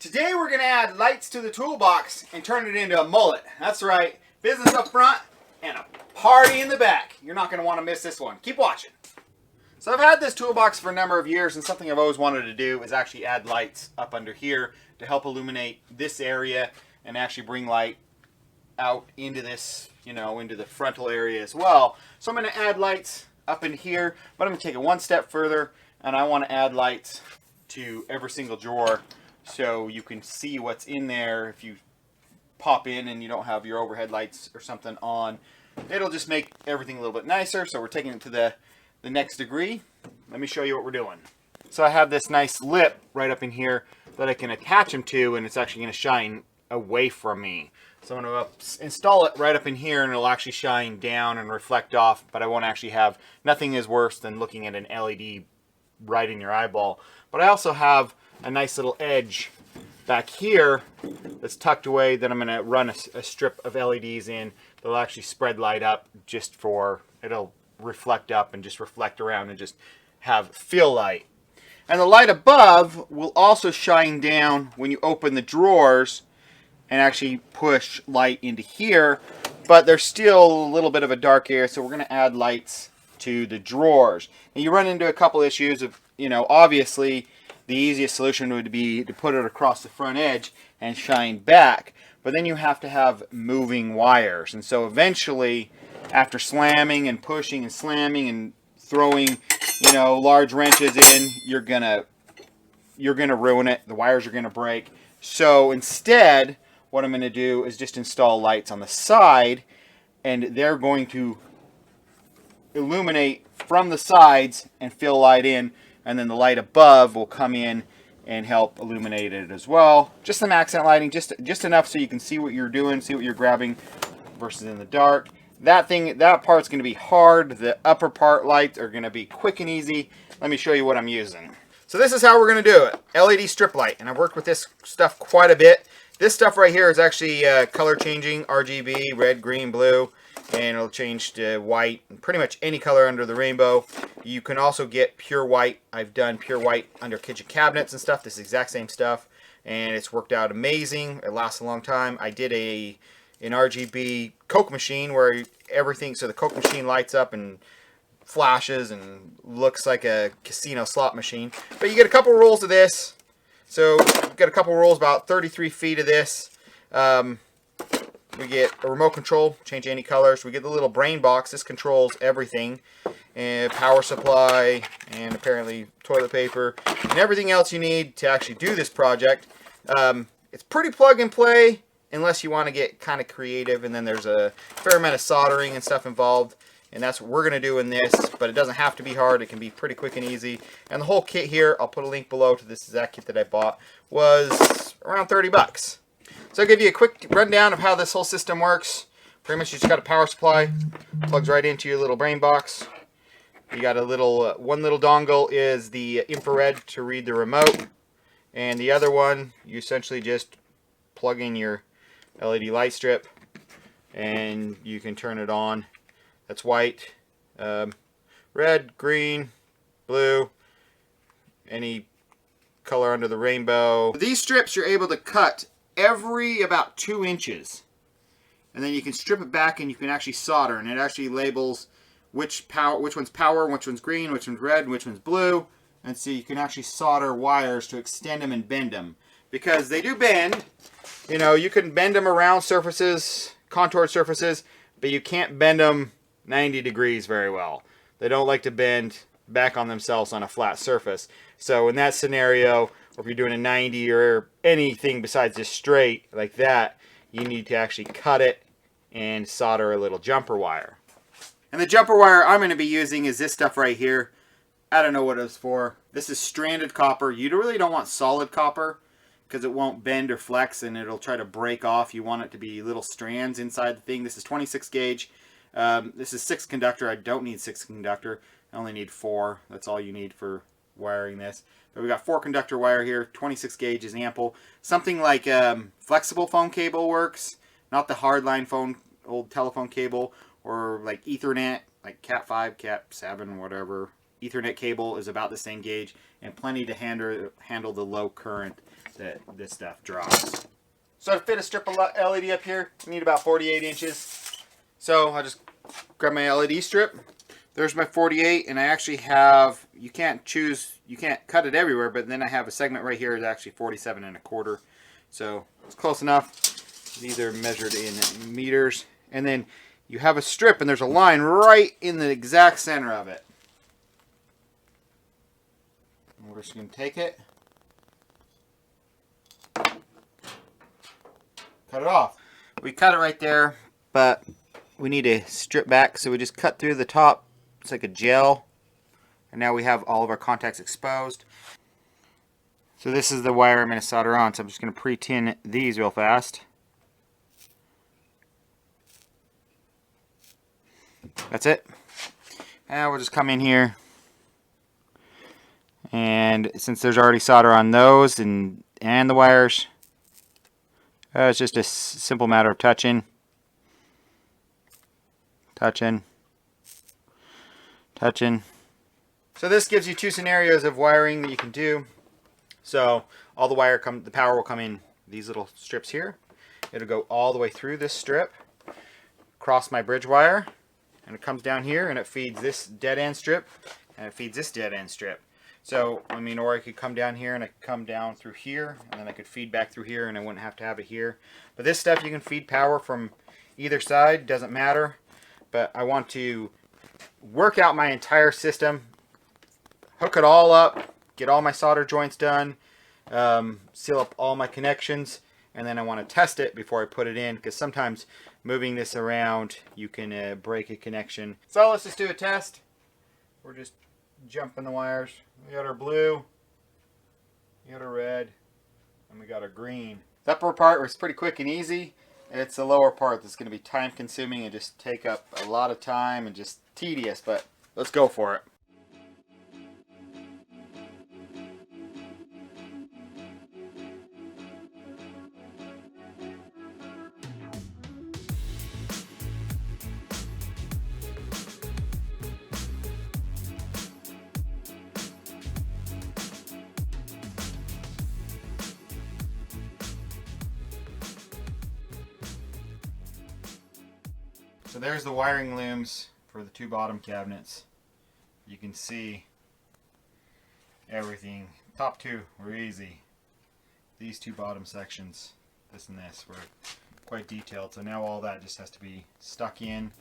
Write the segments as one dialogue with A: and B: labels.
A: Today we're going to add lights to the toolbox and turn it into a mullet. That's right, business up front and a party in the back. You're not going to want to miss this one. Keep watching. So I've had this toolbox for a number of years, and something I've always wanted to do is actually add lights up under here to help illuminate this area and actually bring light out into this, into the frontal area as well. So I'm going to add lights up in here, but I'm going to take it one step further, and I want to add lights to every single drawer so you can see what's in there. If you pop in and you don't have your overhead lights or something on, it'll just make everything a little bit nicer. So we're taking it to the next degree. Let me show you what we're doing. So I have this nice lip right up in here that I can attach them to, and it's actually going to shine away from me. So I'm going to install it right up in here, and it'll actually shine down and reflect off, but I won't actually have, nothing is worse than looking at an LED right in your eyeball. But I also have a nice little edge back here that's tucked away that I'm going to run a strip of LEDs in that'll actually spread light up, just for, it'll reflect up and just reflect around and just have fill light. And the light above will also shine down when you open the drawers and actually push light into here, but there's still a little bit of a dark area, so we're going to add lights to the drawers. And you run into a couple issues of, obviously the easiest solution would be to put it across the front edge and shine back, but then you have to have moving wires. And so eventually, after slamming and pushing and slamming and throwing, large wrenches in, you're gonna ruin it. The wires are gonna break. So instead, what I'm gonna do is just install lights on the side, and they're going to illuminate from the sides and fill light in, and then the light above will come in and help illuminate it as well. Just some accent lighting, just enough so you can see what you're doing, see what you're grabbing versus in the dark. That part's going to be hard. The upper part lights are going to be quick and easy. Let me show you what I'm using. So this is how we're going to do it. LED strip light, and I've worked with this stuff quite a bit. This stuff right here is actually color changing, RGB, red, green, blue, and it'll change to white, and pretty much any color under the rainbow. You can also get pure white. I've done pure white under kitchen cabinets and stuff. This is the exact same stuff, and it's worked out amazing. It lasts a long time. I did an RGB Coke machine where everything, so the Coke machine lights up and flashes and looks like a casino slot machine. But you get a couple rolls of this. So you get a couple rolls, about 33 feet of this. We get a remote control, change any colors. We get the little brain box. This controls everything. And power supply, and apparently toilet paper, and everything else you need to actually do this project. It's pretty plug and play, unless you want to get kind of creative, and then there's a fair amount of soldering and stuff involved, and that's what we're going to do in this. But it doesn't have to be hard. It can be pretty quick and easy. And the whole kit here, I'll put a link below to this exact kit that I bought, was around 30 bucks. So I'll give you a quick rundown of how this whole system works. Pretty much you just got a power supply, plugs right into your little brain box. You got a little, one little dongle is the infrared to read the remote, and the other one, you essentially just plug in your LED light strip, and you can turn it on. That's white, red, green, blue, any color under the rainbow. These strips you're able to cut every about 2 inches, and then you can strip it back and you can actually solder, and it actually labels which one's power, which one's green, which one's red, which one's blue. And so you can actually solder wires to extend them and bend them, because they do bend. You can bend them around surfaces, contoured surfaces, but you can't bend them 90 degrees very well. They don't like to bend back on themselves on a flat surface. So in that scenario, or if you're doing a 90 or anything besides just straight like that, you need to actually cut it and solder a little jumper wire. And the jumper wire I'm going to be using is this stuff right here. I don't know what it's for. This is stranded copper. You really don't want solid copper because it won't bend or flex and it'll try to break off. You want it to be little strands inside the thing. This is 26 gauge. This is 6 conductor. I don't need 6 conductor. I only need 4. That's all you need for wiring this. But we got 4 conductor wire here. 26 gauge is ample. Something like flexible phone cable works. Not the hardline phone, old telephone cable. Or like Ethernet, like Cat 5, Cat 7, whatever. Ethernet cable is about the same gauge, and plenty to handle the low current that this stuff drops. So to fit a strip of LED up here, you need about 48 inches. So I'll just grab my LED strip. There's my 48, and I actually have, you can't cut it everywhere, but then I have a segment right here is actually 47 1/4. So it's close enough. These are measured in meters. And then you have a strip, and there's a line right in the exact center of it. And we're just going to take it, cut it off. We cut it right there, but we need to strip back, so we just cut through the top. It's like a gel, and now we have all of our contacts exposed. So this is the wire I'm going to solder on, so I'm just going to pre-tin these real fast. That's it. And we'll just come in here, and since there's already solder on those and the wires, it's just a simple matter of touching. So this gives you two scenarios of wiring that you can do. So all the power will come in these little strips here. It'll go all the way through this strip, across my bridge wire, and it comes down here and it feeds this dead end strip, and it feeds this dead end strip. So I mean, or I could come down here and I could come down through here, and then I could feed back through here, and I wouldn't have to have it here. But this stuff you can feed power from either side, doesn't matter. But I want to work out my entire system, hook it all up, get all my solder joints done, seal up all my connections, and then I want to test it before I put it in, because sometimes moving this around you can break a connection. So let's just do a test. We're just jumping the wires. We got our blue, we got our red, and we got our green. The upper part was pretty quick and easy. It's the lower part that's going to be time consuming and just take up a lot of time and just tedious, but let's go for it. So there's the wiring looms for the two bottom cabinets. You can see everything. Top two were easy. These two bottom sections, this and this, were quite detailed. So now all that just has to be stuck in.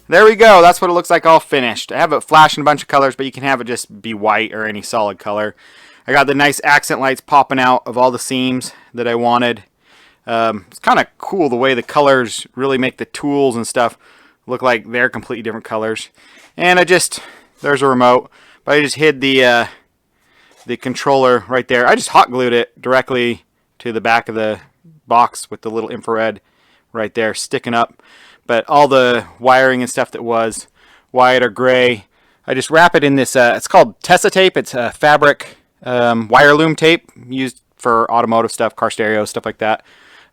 A: There we go. That's what it looks like all finished. I have it flashing a bunch of colors, but you can have it just be white or any solid color. I got the nice accent lights popping out of all the seams that I wanted. It's kind of cool the way the colors really make the tools and stuff look like they're completely different colors. And there's a remote, but I just hid the controller right there. I just hot glued it directly to the back of the box with the little infrared right there sticking up. But all the wiring and stuff that was white or gray, I just wrap it in this, it's called Tessa tape. It's a fabric wire loom tape used for automotive stuff, car stereos, stuff like that.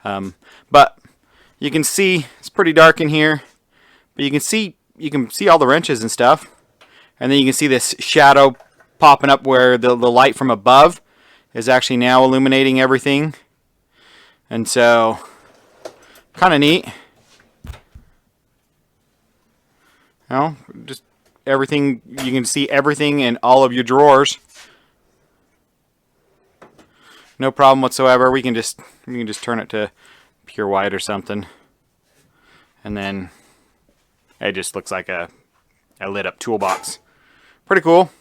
A: But you can see, it's pretty dark in here, but you can see all the wrenches and stuff. And then you can see this shadow popping up where the light from above is actually now illuminating everything. And so, kind of neat. You know, just everything, you can see everything in all of your drawers. No problem whatsoever. We can just turn it to pure white or something. And then it just looks like a lit up toolbox. Pretty cool.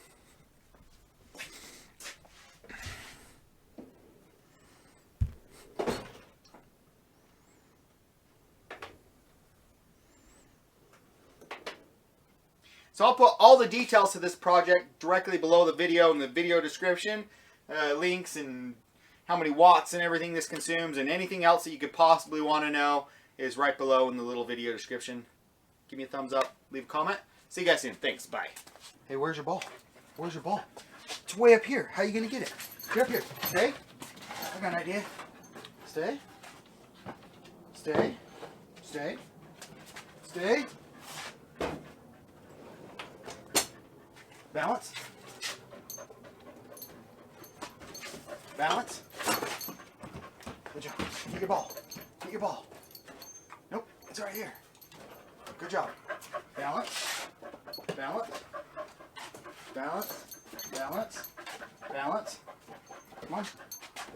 A: So I'll put all the details to this project directly below the video in the video description, links and how many watts and everything this consumes, and anything else that you could possibly want to know is right below in the little video description. Give me a thumbs up, leave a comment. See you guys soon. Thanks. Bye. Hey, where's your ball? Where's your ball? It's way up here. How are you going to get it? Get up here. Stay. I got an idea. Stay. Stay. Stay. Stay. Balance. Balance. Good job. Get your ball. Get your ball. Nope, it's right here. Good job. Balance. Balance. Balance. Balance. Balance. Come on.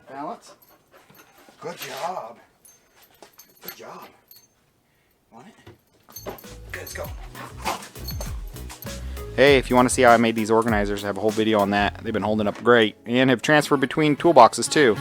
A: Balance. Good job. Good job. Want it? Let's go. Hey, if you want to see how I made these organizers, I have a whole video on that. They've been holding up great and have transferred between toolboxes too.